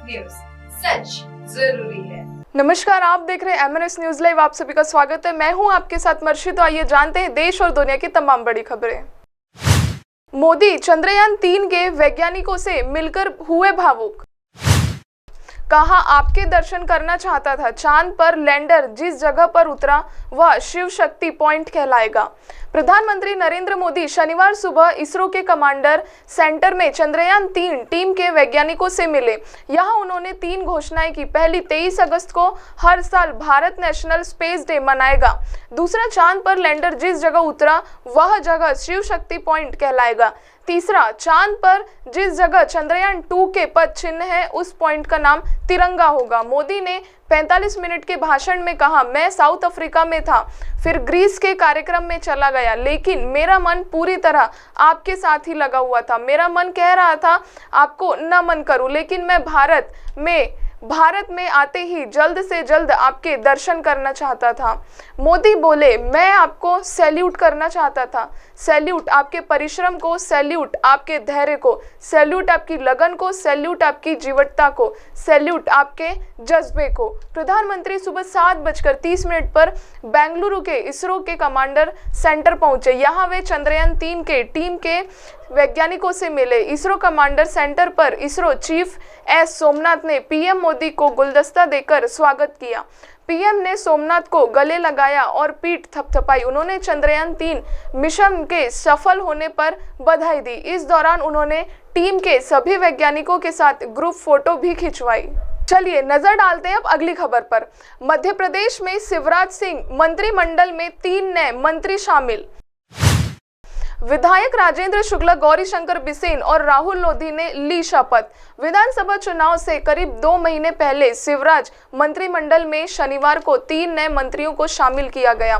News, सच जरूरी है। नमस्कार, आप देख रहे हैं MNS न्यूज लाइव। आप सभी का स्वागत है। मैं हूं आपके साथ मर्शी। तो आइए जानते हैं देश और दुनिया की तमाम बड़ी खबरें। मोदी चंद्रयान 3 के वैज्ञानिकों से मिलकर हुए भावुक। कहा आपके दर्शन करना चाहता था। चांद पर लैंडर जिस जगह पर उतरा वह शिव शक्ति पॉइंट कहलाएगा। प्रधानमंत्री नरेंद्र मोदी शनिवार सुबह इसरो के कमांडर सेंटर में चंद्रयान 3 टीम के वैज्ञानिकों से मिले। यहां उन्होंने 3 घोषणाएं की। पहली, 23 अगस्त को हर साल भारत नेशनल स्पेस डे मनाएगा। दूसरा, चांद पर लैंडर जिस जगह उतरा वह जगह शिव शक्ति पॉइंट कहलाएगा। तीसरा, चांद पर जिस जगह चंद्रयान 2 के पद चिन्ह है उस पॉइंट का नाम तिरंगा होगा। मोदी ने 45 मिनट के भाषण में कहा, मैं साउथ अफ्रीका में था, फिर ग्रीस के कार्यक्रम में चला गया, लेकिन मेरा मन पूरी तरह आपके साथ ही लगा हुआ था। मेरा मन कह रहा था आपको नमन करूं, लेकिन मैं भारत में आते ही जल्द से जल्द आपके दर्शन करना चाहता था। मोदी बोले, मैं आपको सैल्यूट करना चाहता था। सैल्यूट आपके परिश्रम को, सैल्यूट आपके धैर्य को, सैल्यूट आपकी लगन को, सैल्यूट आपकी जीवटता को, सैल्यूट आपके जज्बे को। प्रधानमंत्री सुबह 7:30 पर बेंगलुरु के इसरो के कमांडर सेंटर पहुंचे। यहाँ वे चंद्रयान 3 के टीम के वैज्ञानिकों से मिले। इसरो कमांडर सेंटर पर इसरो चीफ एस सोमनाथ ने पीएम मोदी को गुलदस्ता देकर स्वागत किया। पीएम ने सोमनाथ को गले लगाया और पीठ थपथपाई। उन्होंने चंद्रयान 3 मिशन के सफल होने पर बधाई दी। इस दौरान उन्होंने टीम के सभी वैज्ञानिकों के साथ ग्रुप फोटो भी खिंचवाई। चलिए नजर डालते हैं अब अगली खबर पर। मध्य प्रदेश में शिवराज सिंह मंत्रिमंडल में 3 नए मंत्री शामिल। विधायक राजेंद्र शुक्ला, गौरीशंकर बिसेन और राहुल लोधी ने ली शपथ। विधानसभा चुनाव से करीब 2 महीने पहले शिवराज मंत्रिमंडल में शनिवार को 3 नए मंत्रियों को शामिल किया गया।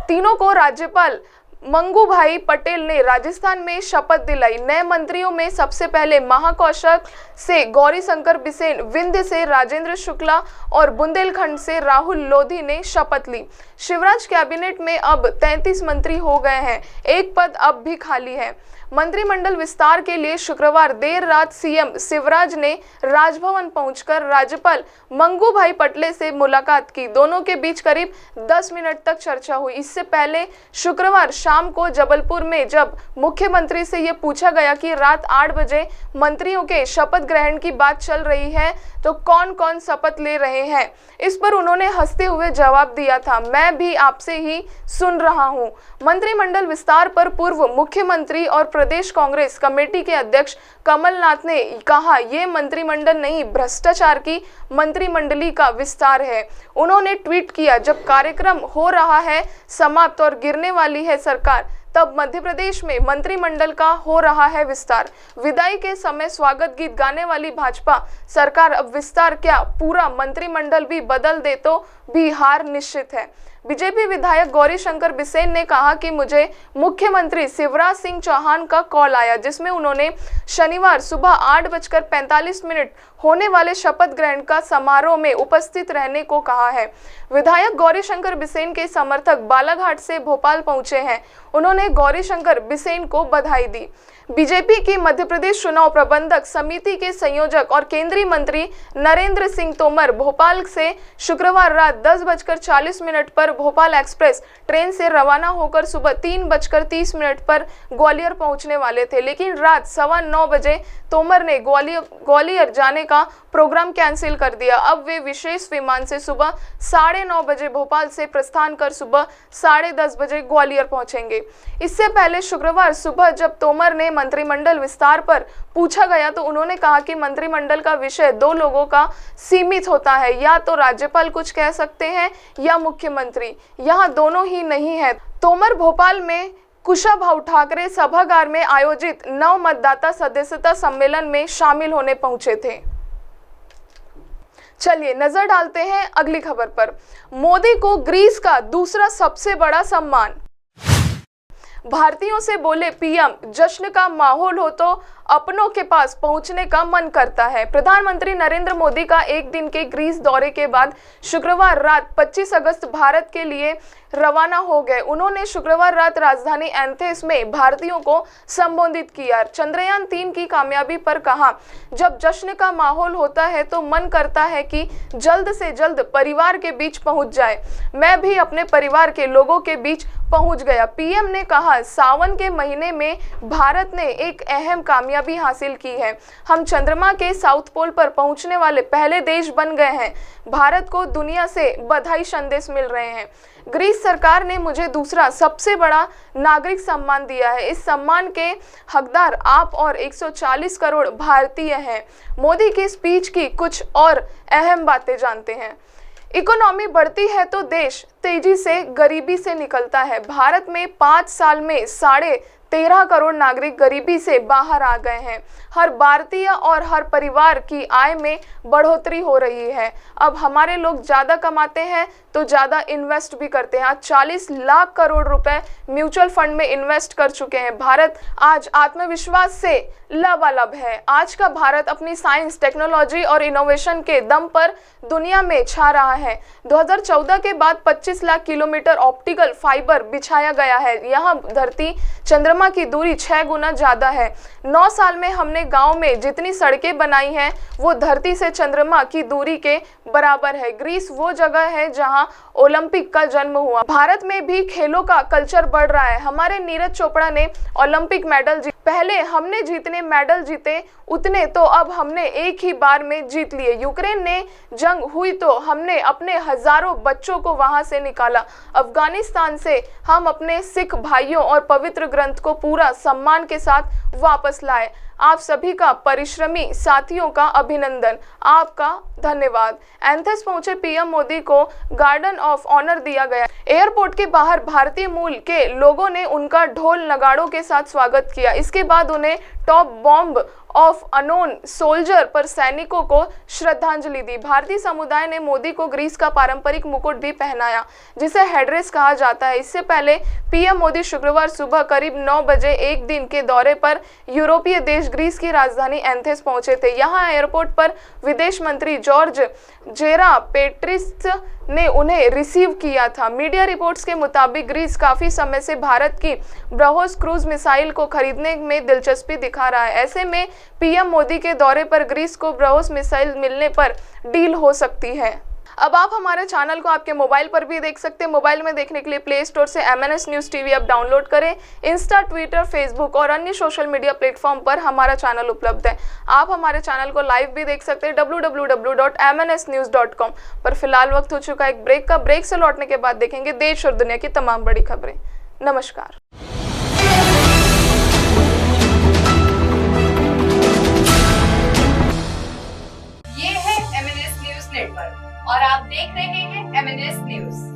तीनों को राज्यपाल मंगूभाई पटेल ने राजस्थान में शपथ दिलाई। नए मंत्रियों में सबसे पहले महाकौशल से गौरीशंकर बिसेन, विंध्य से राजेंद्र शुक्ला और बुंदेलखंड से राहुल लोधी ने शपथ ली। शिवराज कैबिनेट में अब 33 मंत्री हो गए हैं। एक पद अब भी खाली है। मंत्रिमंडल विस्तार के लिए शुक्रवार देर रात सीएम शिवराज ने राजभवन पहुंचकर राज्यपाल मंगूभाई पटेल से मुलाकात की। दोनों के बीच करीब 10 मिनट तक चर्चा हुई। इससे पहले शुक्रवार शाम को जबलपुर में जब मुख्यमंत्री से यह पूछा गया कि रात 8 बजे मंत्रियों के शपथ ग्रहण की बात चल रही है तो कौन कौन शपथ ले रहे हैं, इस पर उन्होंने हंसते हुए जवाब दिया था, मैं भी आपसे ही सुन रहा हूं। मंत्रिमंडल विस्तार पर पूर्व मुख्यमंत्री और प्रदेश कांग्रेस कमेटी के अध्यक्ष कमलनाथ ने कहा, ये मंत्रिमंडल नहीं, भ्रष्टाचार की मंत्रिमंडली का विस्तार है। उन्होंने ट्वीट किया, जब कार्यक्रम हो रहा है समाप्त और गिरने वाली है सरकार, तब मध्य प्रदेश में मंत्रिमंडल का हो रहा है विस्तार। विदाई के समय स्वागत गीत गाने वाली भाजपा सरकार अब विस्तार क्या, पूरा मंत्रिमंडल भी बदल दे तो भी हार निश्चित है। बीजेपी विधायक गौरीशंकर बिसेन ने कहा कि मुझे मुख्यमंत्री शिवराज सिंह चौहान का कॉल आया, जिसमें उन्होंने शनिवार सुबह 8:45 होने वाले शपथ ग्रहण का समारोह में उपस्थित रहने को कहा है। विधायक गौरीशंकर बिसेन के समर्थक बालाघाट से भोपाल पहुंचे हैं। उन्होंने गौरीशंकर बिसेन को बधाई दी। बीजेपी की मध्य प्रदेश चुनाव प्रबंधक समिति के संयोजक और केंद्रीय मंत्री नरेंद्र सिंह तोमर भोपाल से शुक्रवार रात 10:40 पर भोपाल एक्सप्रेस ट्रेन से रवाना होकर सुबह 3:30 पर ग्वालियर पहुंचने वाले थे, लेकिन रात 9:15 बजे तोमर ने ग्वालियर जाने का प्रोग्राम कैंसिल कर दिया। अब वे विशेष विमान से सुबह 9:30 बजे भोपाल से प्रस्थान कर सुबह 10:30 बजे ग्वालियर पहुंचेंगे। इससे पहले शुक्रवार सुबह जब तोमर ने मंत्रिमंडल विस्तार पर पूछा गया तो उन्होंने कहा कि मंत्रिमंडल का विषय 2 लोगों का सीमित होता है, या तो राज्यपाल कुछ कह सकते हैं या मुख्यमंत्री, यहाँ दोनों ही नहीं है। तोमर भोपाल में कुशाभाऊ ठाकरे सभागार में आयोजित नव मतदाता सदस्यता सम्मेलन में शामिल होने पहुंचे थे। चलिए नजर डालते हैं अगली खबर पर। मोदी को ग्रीस का दूसरा सबसे बड़ा सम्मान। भारतीयों से बोले पीएम, जश्न का माहौल हो तो अपनों के पास पहुंचने का मन करता है। प्रधानमंत्री नरेंद्र मोदी का एक दिन के ग्रीस दौरे के बाद शुक्रवार रात 25 अगस्त भारत के लिए रवाना हो गए। उन्होंने शुक्रवार रात राजधानी एथेंस में भारतीयों को संबोधित किया। चंद्रयान 3 की कामयाबी पर कहा, जब जश्न का माहौल होता है तो मन करता है कि जल्द से जल्द परिवार के बीच पहुंच जाए। मैं भी अपने परिवार के लोगों के बीच पहुंच गया। पीएम ने कहा, सावन के महीने में भारत ने एक अहम कामयाबी हासिल की है। हम चंद्रमा के साउथ पोल पर पहुंचने वाले पहले देश बन गए हैं। भारत को दुनिया से बधाई संदेश मिल रहे हैं। ग्रीस सरकार ने मुझे दूसरा सबसे बड़ा नागरिक सम्मान दिया है। इस सम्मान के हकदार आप और 140 करोड़ भारतीय हैं। मोदी की स्पीच की कुछ और अहम बातें जानते हैं। इकोनॉमी बढ़ती है तो देश तेजी से गरीबी से निकलता है। भारत में 5 साल में 13.5 करोड़ नागरिक गरीबी से बाहर आ गए हैं। हर भारतीय और हर परिवार की आय में बढ़ोतरी हो रही है। अब हमारे लोग ज़्यादा कमाते हैं तो ज़्यादा इन्वेस्ट भी करते हैं। आज 40 लाख करोड़ रुपए म्यूचुअल फंड में इन्वेस्ट कर चुके हैं। भारत आज आत्मविश्वास से लबालब है। आज का भारत अपनी साइंस, टेक्नोलॉजी और इनोवेशन के दम पर दुनिया में छा रहा है। 2014 के बाद 25 लाख किलोमीटर ऑप्टिकल फाइबर बिछाया गया है। यहाँ धरती चंद्रमा की दूरी 6 गुना ज़्यादा है। 9 साल में हमने गांव में जितनी सड़कें बनाई हैं वो धरती से चंद्रमा की दूरी के बराबर है। ग्रीस वो जगह है जहां ओलंपिक का जन्म हुआ। भारत में भी खेलों का कल्चर बढ़ रहा है। हमारे नीरज चोपड़ा ने ओलंपिक मेडल जीते। पहले हमने जितने मेडल जीते उतने तो अब हमने एक ही बार में जीत लिए। यूक्रेन में जंग हुई तो हमने अपने हजारों बच्चों को वहां से निकाला। अफगानिस्तान से हम अपने सिख भाइयों और पवित्र ग्रंथ को पूरा सम्मान के साथ वापस लाए। आप सभी का परिश्रमी साथियों का अभिनंदन, आपका धन्यवाद। एथेंस पहुंचे पीएम मोदी को गार्डन ऑफ ऑनर दिया गया। एयरपोर्ट के बाहर भारतीय मूल के लोगों ने उनका ढोल नगाड़ों के साथ स्वागत किया। इसके बाद उन्हें top bomb of unknown soldier पर सैनिकों को श्रद्धांजलि दी। भारतीय समुदाय ने मोदी को ग्रीस का पारंपरिक मुकुट भी पहनाया, जिसे हेड्रेस कहा जाता है। इससे पहले पीएम मोदी शुक्रवार सुबह करीब 9 बजे एक दिन के दौरे पर यूरोपीय देश ग्रीस की राजधानी एथेंस पहुंचे थे। यहां एयरपोर्ट पर विदेश मंत्री जॉर्ज जेरापेट्रिस ने उन्हें रिसीव किया था। मीडिया रिपोर्ट्स के मुताबिक ग्रीस काफी समय से भारत की ब्रह्मोस क्रूज मिसाइल को खरीदने में दिलचस्पी दिखा रहा है। ऐसे में पीएम मोदी के दौरे पर ग्रीस को ब्रह्मोस मिसाइल मिलने पर डील हो सकती है। अब आप हमारे चैनल को आपके मोबाइल पर भी देख सकते हैं। मोबाइल में देखने के लिए प्ले स्टोर से MNS news TV app download करें। इंस्टा, ट्विटर, फेसबुक और अन्य सोशल मीडिया प्लेटफॉर्म पर हमारा चैनल उपलब्ध है। आप हमारे चैनल को लाइव भी देख सकते हैं www.mnsnews.com पर। फिलहाल वक्त हो चुका है एक ब्रेक का। ब्रेक से लौटने के बाद देखेंगे देश और दुनिया की तमाम बड़ी खबरें। नमस्कार। ये है MNS न्यूज नेटवर्क और आप देख रहे हैं MNS न्यूज।